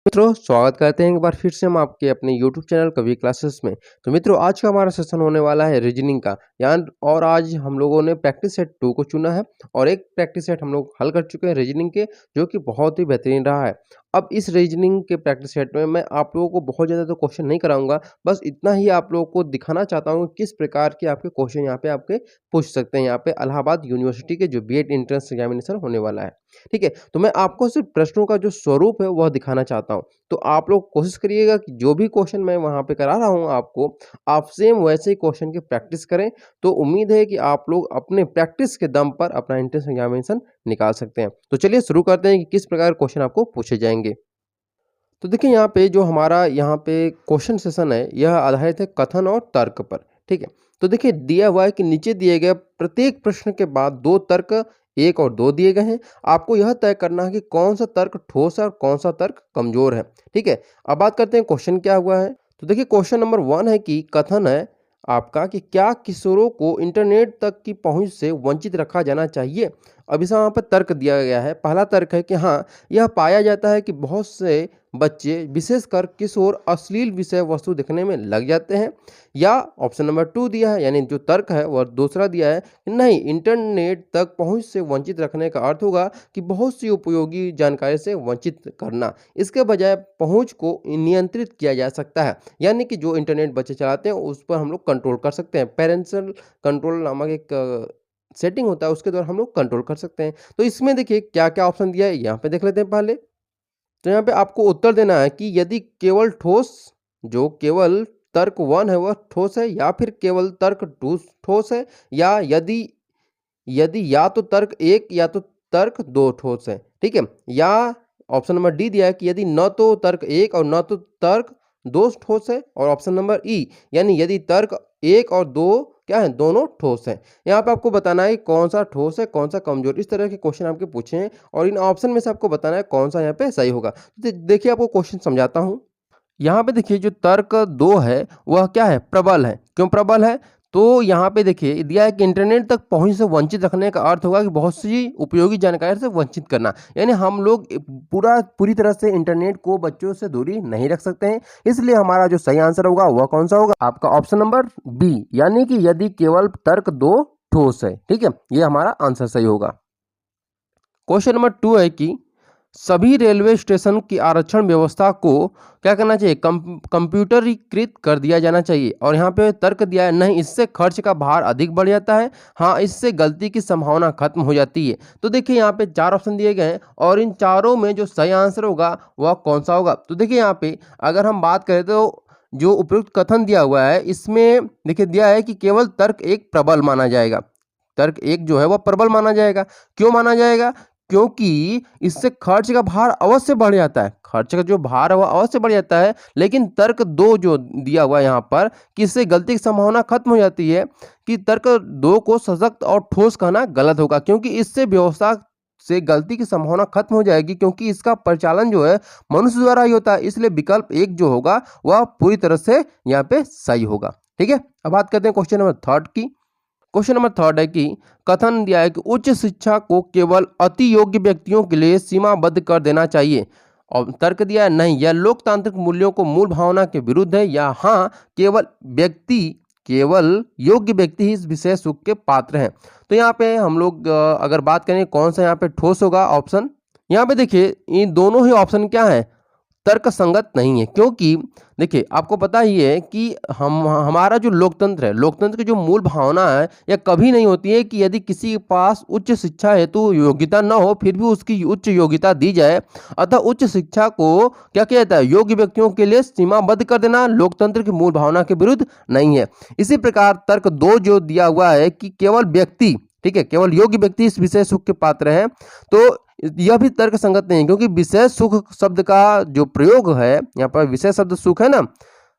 मित्रों स्वागत करते हैं एक बार फिर से हम आपके अपने YouTube चैनल कवि क्लासेस में। तो मित्रों आज का हमारा सेशन होने वाला है रीजनिंग का यान और आज हम लोगों ने प्रैक्टिस सेट 2 को चुना है और एक प्रैक्टिस सेट हम लोग हल कर चुके हैं रीजनिंग के, जो कि बहुत ही बेहतरीन रहा है। अब इस रीजनिंग के प्रैक्टिस सेट में मैं आप लोगों को बहुत ज़्यादा तो क्वेश्चन नहीं कराऊंगा, बस इतना ही आप लोगों को दिखाना चाहता हूँ किस प्रकार के आपके क्वेश्चन यहाँ पे आपके पूछ सकते हैं। यहाँ पे इलाहाबाद यूनिवर्सिटी के जो बीएड एंट्रेंस एग्जामिनेशन होने वाला है, ठीक है। तो मैं आपको सिर्फ प्रश्नों का जो स्वरूप है वह दिखाना चाहता हूँ। तो आप लोग कोशिश करिएगा कि जो भी क्वेश्चन मैं वहाँ पे करा रहा हूँ आपको, आप सेम वैसे ही क्वेश्चन की प्रैक्टिस करें। तो उम्मीद है कि आप लोग अपने प्रैक्टिस के दम पर अपना एंट्रेंस एग्जामिनेशन निकाल सकते हैं। तो चलिए शुरू करते हैं कि किस प्रकार क्वेश्चन आपको पूछे जाएंगे। तो देखिए यहाँ पे जो हमारा यहाँ पे क्वेश्चन सेशन है यह आधारित है कथन और तर्क पर, ठीक है। तो देखिए दिया हुआ है कि नीचे दिए गए प्रत्येक प्रश्न के बाद 2 तर्क 1 और 2 दिए गए हैं। आपको यह तय करना है कि कौन सा तर्क ठोस है और कौन सा तर्क कमजोर है, ठीक है। अब बात करते हैं क्वेश्चन क्या हुआ है। तो देखिए क्वेश्चन नंबर 1 है कि कथन है आपका कि क्या किशोरों को इंटरनेट तक की पहुंच से वंचित रखा जाना चाहिए। अब इस यहाँ पर तर्क दिया गया है। पहला तर्क है कि हाँ, यह पाया जाता है कि बहुत से बच्चे विशेषकर किशोर अश्लील विषय वस्तु देखने में लग जाते हैं, या ऑप्शन नंबर 2 दिया है, यानी जो तर्क है वह दूसरा दिया है कि नहीं, इंटरनेट तक पहुंच से वंचित रखने का अर्थ होगा कि बहुत सी उपयोगी जानकारी से वंचित करना। इसके बजाय पहुंच को नियंत्रित किया जा सकता है, यानी कि जो इंटरनेट बच्चे चलाते हैं उस पर हम लोग कंट्रोल कर सकते हैं। पेरेंटल कंट्रोल नामक एक सेटिंग होता है, उसके द्वारा हम लोग कंट्रोल कर सकते हैं। तो इसमें देखिए क्या क्या ऑप्शन दिया है, यहाँ पे देख लेते हैं पहले। तो यहाँ पे आपको उत्तर देना है कि यदि केवल ठोस, जो केवल तर्क 1 है वह ठोस है, या फिर केवल तर्क 2 ठोस है, या यदि यदि या तो तर्क 1 या तो तर्क 2 ठोस है, ठीक है। या ऑप्शन नंबर डी दिया है कि यदि न तो तर्क 1 और न तो तर्क 2 ठोस है, और ऑप्शन नंबर ई यानी यदि तर्क 1 और 2 क्या है, दोनों ठोस है। यहाँ पे आपको बताना है कौन सा ठोस है कौन सा कमजोर। इस तरह के क्वेश्चन आपके पूछे हैं और इन ऑप्शन में से आपको बताना है कौन सा यहाँ पे सही होगा। देखिए आपको क्वेश्चन समझाता हूँ। यहाँ पे देखिए जो तर्क 2 है वह क्या है, प्रबल है। क्यों प्रबल है, तो यहाँ पे देखिए दिया है कि इंटरनेट तक पहुंच से वंचित रखने का अर्थ होगा कि बहुत सी उपयोगी जानकारी से वंचित करना, यानी हम लोग पूरी तरह से इंटरनेट को बच्चों से दूरी नहीं रख सकते हैं। इसलिए हमारा जो सही आंसर होगा वह कौन सा होगा, आपका ऑप्शन नंबर बी, यानी कि यदि केवल तर्क 2 ठोस है, ठीक है। ये हमारा आंसर सही होगा। क्वेश्चन नंबर 2 है कि सभी रेलवे स्टेशन की आरक्षण व्यवस्था को क्या करना चाहिए, कंप्यूटरीकृत कर दिया जाना चाहिए। और यहाँ पे तर्क दिया है नहीं, इससे खर्च का भार अधिक बढ़ जाता है, हाँ इससे गलती की संभावना खत्म हो जाती है। तो देखिए यहाँ पे 4 ऑप्शन दिए गए हैं और इन चारों में जो सही आंसर होगा वह कौन सा होगा। तो देखिए यहाँ पे अगर हम बात करें तो जो उपयुक्त कथन दिया हुआ है इसमें देखिए दिया है कि केवल तर्क 1 प्रबल माना जाएगा। तर्क 1 जो है वह प्रबल माना जाएगा। क्यों माना जाएगा, क्योंकि इससे खर्च का भार अवश्य बढ़ जाता है, खर्च का जो भार है वह अवश्य बढ़ जाता है। लेकिन तर्क 2 जो दिया हुआ है यहाँ पर कि इससे गलती की संभावना खत्म हो जाती है, कि तर्क 2 को सशक्त और ठोस कहना गलत होगा, क्योंकि इससे व्यवस्था से गलती की संभावना खत्म हो जाएगी, क्योंकि इसका परिचालन जो है मनुष्य द्वारा ही होता है। इसलिए विकल्प 1 जो होगा वह पूरी तरह से यहाँ पे सही होगा, ठीक है। अब बात करते हैं क्वेश्चन नंबर 3 की। क्वेश्चन नंबर 3 है कि कथन दिया है कि उच्च शिक्षा को केवल अति योग्य व्यक्तियों के लिए सीमाबद्ध कर देना चाहिए। और तर्क दिया है नहीं, यह लोकतांत्रिक मूल्यों को मूल भावना के विरुद्ध है, या हाँ केवल योग्य व्यक्ति ही इस विशेष सुख के पात्र हैं। तो यहाँ पे हम लोग अगर बात करें कौन सा यहाँ पे ठोस होगा ऑप्शन, यहाँ पे देखिए इन दोनों ही ऑप्शन क्या है, तर्क संगत नहीं है। क्योंकि देखिए आपको पता ही है कि हमारा जो लोकतंत्र है, लोकतंत्र की जो मूल भावना है यह कभी नहीं होती है कि यदि किसी के पास उच्च शिक्षा हेतु योग्यता न हो फिर भी उसकी उच्च योग्यता दी जाए। अतः उच्च शिक्षा को क्या किया जाता है, योग्य व्यक्तियों के लिए सीमाबद्ध कर देना लोकतंत्र की मूल भावना के विरुद्ध नहीं है। इसी प्रकार तर्क 2 जो दिया हुआ है कि केवल व्यक्ति, ठीक है, केवल योग्य व्यक्ति इस विशेष सुख के पात्र हैं, तो यह भी तर्क संगत नहीं है। क्योंकि विशेष सुख शब्द का जो प्रयोग है यहाँ पर, विशेष शब्द सुख है ना,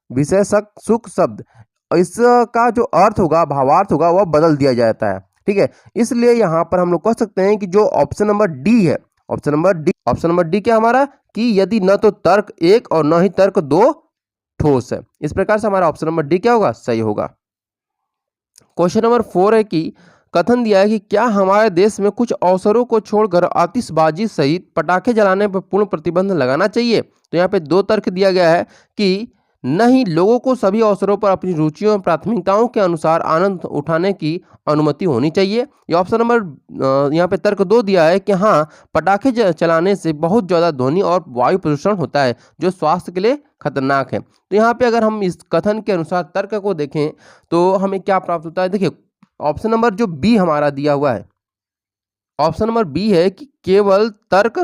विशेष सुख शब्द, इसका जो अर्थ होगा, भावार्थ होगा, वह बदल दिया जाता है, ठीक है। इसलिए यहाँ पर हम लोग कह सकते हैं कि जो ऑप्शन नंबर डी है, ऑप्शन नंबर डी क्या हमारा, कि यदि न तो तर्क 1 और न ही तर्क 2 ठोस है। इस प्रकार से हमारा ऑप्शन नंबर डी क्या होगा, सही होगा। क्वेश्चन नंबर 4 है कि कथन दिया है कि क्या हमारे देश में कुछ अवसरों को छोड़कर आतिशबाजी सहित पटाखे जलाने पर पूर्ण प्रतिबंध लगाना चाहिए। तो यहाँ पे 2 तर्क दिया गया है कि नहीं, लोगों को सभी अवसरों पर अपनी रुचियों और प्राथमिकताओं के अनुसार आनंद उठाने की अनुमति होनी चाहिए। ये ऑप्शन नंबर यहाँ पे तर्क 2 दिया है कि हाँ, पटाखे चलाने से बहुत ज़्यादा ध्वनि और वायु प्रदूषण होता है जो स्वास्थ्य के लिए खतरनाक है। तो यहाँ पे अगर हम इस कथन के अनुसार तर्क को देखें तो हमें क्या प्राप्त होता है। देखिए, ऑप्शन नंबर जो बी हमारा दिया हुआ है, ऑप्शन नंबर बी है कि केवल तर्क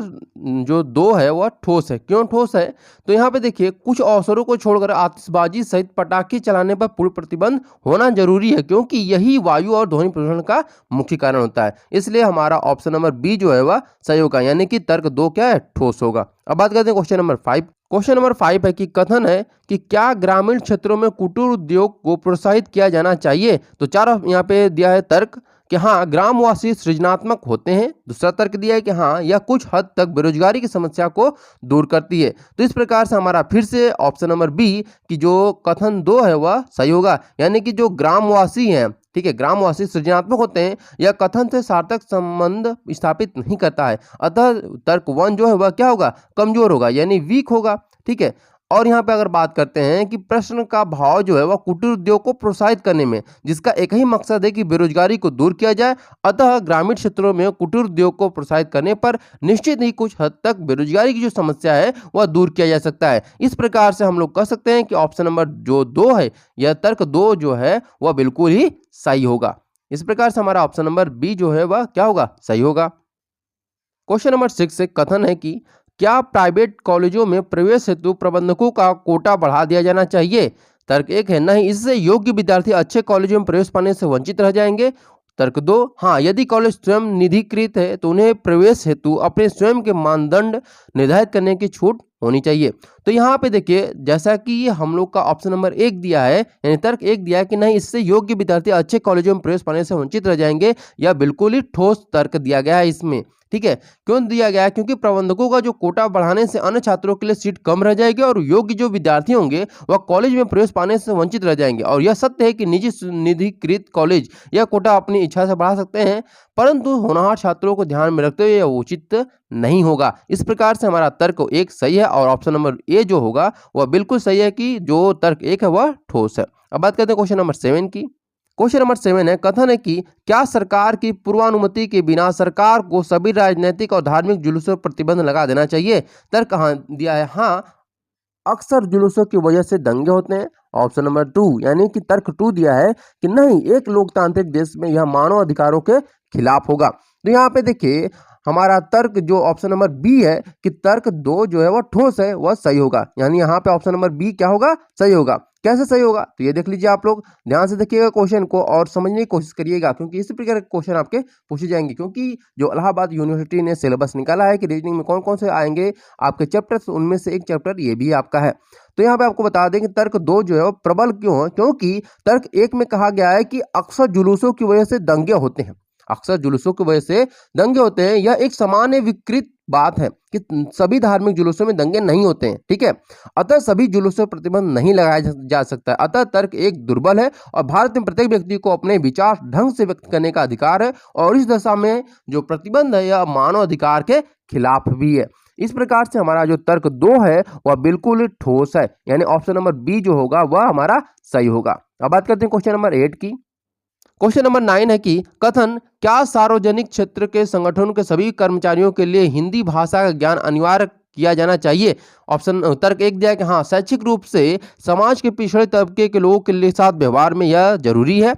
जो 2 है वह ठोस है। क्यों ठोस है? तो यहाँ पे देखिए, कुछ अवसरों को छोड़कर आतिशबाजी सहित पटाखे चलाने पर पूर्ण प्रतिबंध होना जरूरी है, क्योंकि यही वायु और ध्वनि प्रदूषण का मुख्य कारण होता है। इसलिए हमारा ऑप्शन नंबर बी जो है वह सही होगा, यानी कि तर्क 2 क्या है? ठोस होगा। अब बात करते हैं क्वेश्चन नंबर 5। क्वेश्चन नंबर 5 है कि कथन है कि क्या ग्रामीण क्षेत्रों में कुटीर उद्योग को प्रोत्साहित किया जाना चाहिए। तो 4 यहाँ पे दिया है तर्क कि हाँ, ग्रामवासी सृजनात्मक होते हैं। दूसरा तर्क दिया है कि हाँ, यह कुछ हद तक बेरोजगारी की समस्या को दूर करती है। तो इस प्रकार से हमारा फिर से ऑप्शन नंबर बी की जो कथन 2 है वह सही होगा, यानी कि जो ग्रामवासी हैं, ठीक है, ग्रामवासी सृजनात्मक होते हैं, यह कथन से सार्थक संबंध स्थापित नहीं करता है। अतः तर्क 1 जो है वह क्या होगा? कमजोर होगा, यानी वीक होगा। ठीक है, और यहाँ पे अगर बात करते हैं कि प्रश्न का भाव जो है वह कुटीर उद्योग को प्रोत्साहित करने में, जिसका एक ही मकसद है कि बेरोजगारी को दूर किया जाए। अतः ग्रामीण क्षेत्रों में कुटीर उद्योग को प्रोत्साहित करने पर निश्चित ही कुछ हद तक बेरोजगारी की जो समस्या है वह दूर किया जा सकता है। इस प्रकार से हम लोग कह सकते हैं कि ऑप्शन नंबर जो 2 है, यह तर्क 2 जो है वह बिल्कुल ही सही होगा। इस प्रकार से हमारा ऑप्शन नंबर बी जो है वह क्या होगा? सही होगा। क्वेश्चन नंबर 6 से कथन है कि क्या प्राइवेट कॉलेजों में प्रवेश हेतु प्रबंधकों का कोटा बढ़ा दिया जाना चाहिए। तर्क 1 है नहीं, इससे योग्य विद्यार्थी अच्छे कॉलेजों में प्रवेश पाने से वंचित रह जाएंगे। तर्क 2, हाँ, यदि कॉलेज स्वयं निधिकृत है तो उन्हें प्रवेश हेतु अपने स्वयं के मानदंड निर्धारित करने की छूट होनी चाहिए। तो यहाँ पे देखिए, जैसा कि हम लोग का ऑप्शन नंबर 1 दिया है, यानी तर्क 1 दिया है कि नहीं, इससे योग्य विद्यार्थी अच्छे कॉलेजों में प्रवेश पाने से वंचित रह जाएंगे, यह बिल्कुल ही ठोस तर्क दिया गया है इसमें। ठीक है, क्यों दिया गया है? क्योंकि प्रबंधकों का जो कोटा बढ़ाने से अन्य छात्रों के लिए सीट कम रह जाएगी और योग्य जो विद्यार्थी होंगे वह कॉलेज में प्रवेश पाने से वंचित रह जाएंगे। और यह सत्य है कि निजी निधिकृत कॉलेज यह कोटा अपनी इच्छा से बढ़ा सकते हैं, परंतु होनहार छात्रों को ध्यान में रखते हुए यह उचित नहीं होगा। इस प्रकार से हमारा तर्क 1 सही है और ऑप्शन नंबर ए जो होगा वह बिल्कुल सही है कि जो तर्क 1 है वह ठोस है। अब बात करते हैं क्वेश्चन नंबर 7 की। क्वेश्चन नंबर 7 है, कथन है कि क्या सरकार की पूर्वानुमति के बिना सरकार को सभी राजनीतिक और धार्मिक जुलूसों पर प्रतिबंध लगा देना चाहिए। तर्क कहाँ दिया है? हाँ, अक्सर जुलूसों की वजह से दंगे होते हैं। ऑप्शन नंबर 2 यानी कि तर्क 2 दिया है कि नहीं, एक लोकतांत्रिक देश में यह मानव अधिकारों के खिलाफ होगा। तो यहाँ पे देखिए, हमारा तर्क जो ऑप्शन नंबर बी है कि तर्क 2 जो है वह ठोस है, वह सही होगा, यानी यहाँ पे ऑप्शन नंबर बी क्या होगा? सही होगा। कैसे सही होगा? तो ये देख लीजिए, आप लोग ध्यान से देखिएगा क्वेश्चन को और समझने की कोशिश करिएगा, क्योंकि इसी प्रकार के क्वेश्चन आपके पूछे जाएंगे। क्योंकि जो इलाहाबाद यूनिवर्सिटी ने सिलेबस निकाला है कि रीजनिंग में कौन कौन से आएंगे आपके चैप्टर्स, उनमें से एक चैप्टर ये भी आपका है। तो यहाँ पे आपको बता दें कि तर्क 2 जो है वो प्रबल क्यों है, क्योंकि तर्क 1 में कहा गया है कि अक्सर जुलूसों की वजह से दंगे होते हैं। अक्सर जुलूसों की वजह से दंगे होते हैं, यह एक सामान्य विकृत बात है कि सभी धार्मिक जुलूसों में दंगे नहीं होते हैं। ठीक है, अतः सभी जुलूसों पर प्रतिबंध नहीं लगाया जा सकता है। अतः तर्क 1 दुर्बल है और भारत में प्रत्येक व्यक्ति को अपने विचार ढंग से व्यक्त करने का अधिकार है और इस दशा में जो प्रतिबंध है यह मानव अधिकार के खिलाफ भी है। इस प्रकार से हमारा जो तर्क 2 है वह बिल्कुल ठोस है, यानी ऑप्शन नंबर बी जो होगा वह हमारा सही होगा। अब बात करते हैं क्वेश्चन नंबर 8 की। क्वेश्चन नंबर 9 है कि कथन, क्या सार्वजनिक क्षेत्र के संगठनों के सभी कर्मचारियों के लिए हिंदी भाषा का ज्ञान अनिवार्य किया जाना चाहिए। ऑप्शन तर्क 1 दिया है कि हाँ, शैक्षिक रूप से समाज के पिछड़े तबके के लोगों के साथ व्यवहार में यह जरूरी है।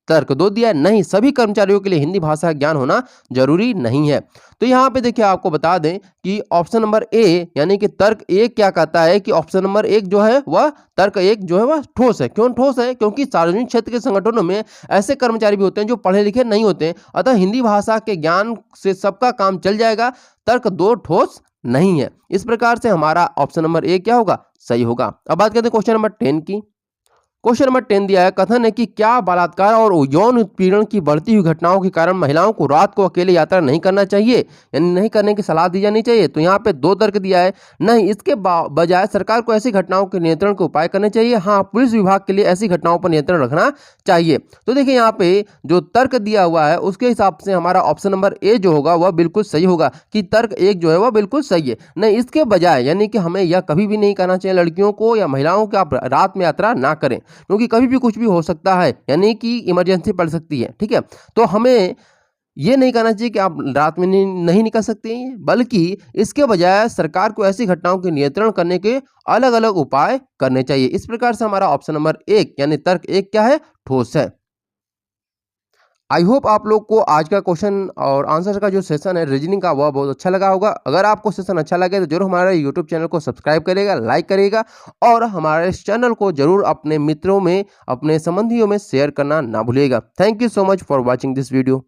तर्क 2 दिया है नहीं, सभी कर्मचारियों के लिए हिंदी भाषा का ज्ञान होना जरूरी नहीं है। तो यहाँ पे देखिए, आपको बता दें कि ऑप्शन नंबर ए यानी कि तर्क 1 क्या कहता है कि ऑप्शन नंबर 1 जो है वह तर्क 1 जो है वह ठोस है। क्यों ठोस है? क्योंकि सार्वजनिक क्षेत्र के संगठनों में ऐसे कर्मचारी भी होते हैं जो पढ़े लिखे नहीं होते हैं, अतः हिंदी भाषा के ज्ञान से सबका काम चल जाएगा। तर्क 2 ठोस नहीं है। इस प्रकार से हमारा ऑप्शन नंबर ए क्या होगा? सही होगा। अब बात करते हैं क्वेश्चन नंबर 10 की। क्वेश्चन नंबर 10 दिया है, कथन है कि क्या बलात्कार और यौन उत्पीड़न की बढ़ती हुई घटनाओं के कारण महिलाओं को रात को अकेले यात्रा नहीं करना चाहिए, यानी नहीं करने की सलाह दी जानी चाहिए। तो यहाँ पे 2 तर्क दिया है, नहीं, इसके बजाय सरकार को ऐसी घटनाओं के नियंत्रण के उपाय करने चाहिए। हाँ, पुलिस विभाग के लिए ऐसी घटनाओं पर नियंत्रण रखना चाहिए। तो देखिए यहाँ पे जो तर्क दिया हुआ है उसके हिसाब से हमारा ऑप्शन नंबर ए जो होगा वह बिल्कुल सही होगा कि तर्क 1 जो है वह बिल्कुल सही है। नहीं, इसके बजाय यानी कि हमें यह कभी भी नहीं करना चाहिए लड़कियों को या महिलाओं को आप रात में यात्रा ना करें, क्योंकि कभी भी कुछ भी हो सकता है, यानी कि इमरजेंसी पड़ सकती है। ठीक है, तो हमें ये नहीं कहना चाहिए कि आप रात में नहीं निकल सकते हैं, बल्कि इसके बजाय सरकार को ऐसी घटनाओं के नियंत्रण करने के अलग अलग उपाय करने चाहिए। इस प्रकार से हमारा ऑप्शन नंबर 1 यानी तर्क 1 क्या है, ठोस है। आई होप आप लोग को आज का क्वेश्चन और आंसर का जो सेशन है रीजनिंग का वह बहुत अच्छा लगा होगा। अगर आपको सेशन अच्छा लगे तो जरूर हमारे यूट्यूब चैनल को सब्सक्राइब करेगा, लाइक करेगा और हमारे इस चैनल को जरूर अपने मित्रों में, अपने संबंधियों में शेयर करना ना भूलिएगा। Thank you so much for watching this video.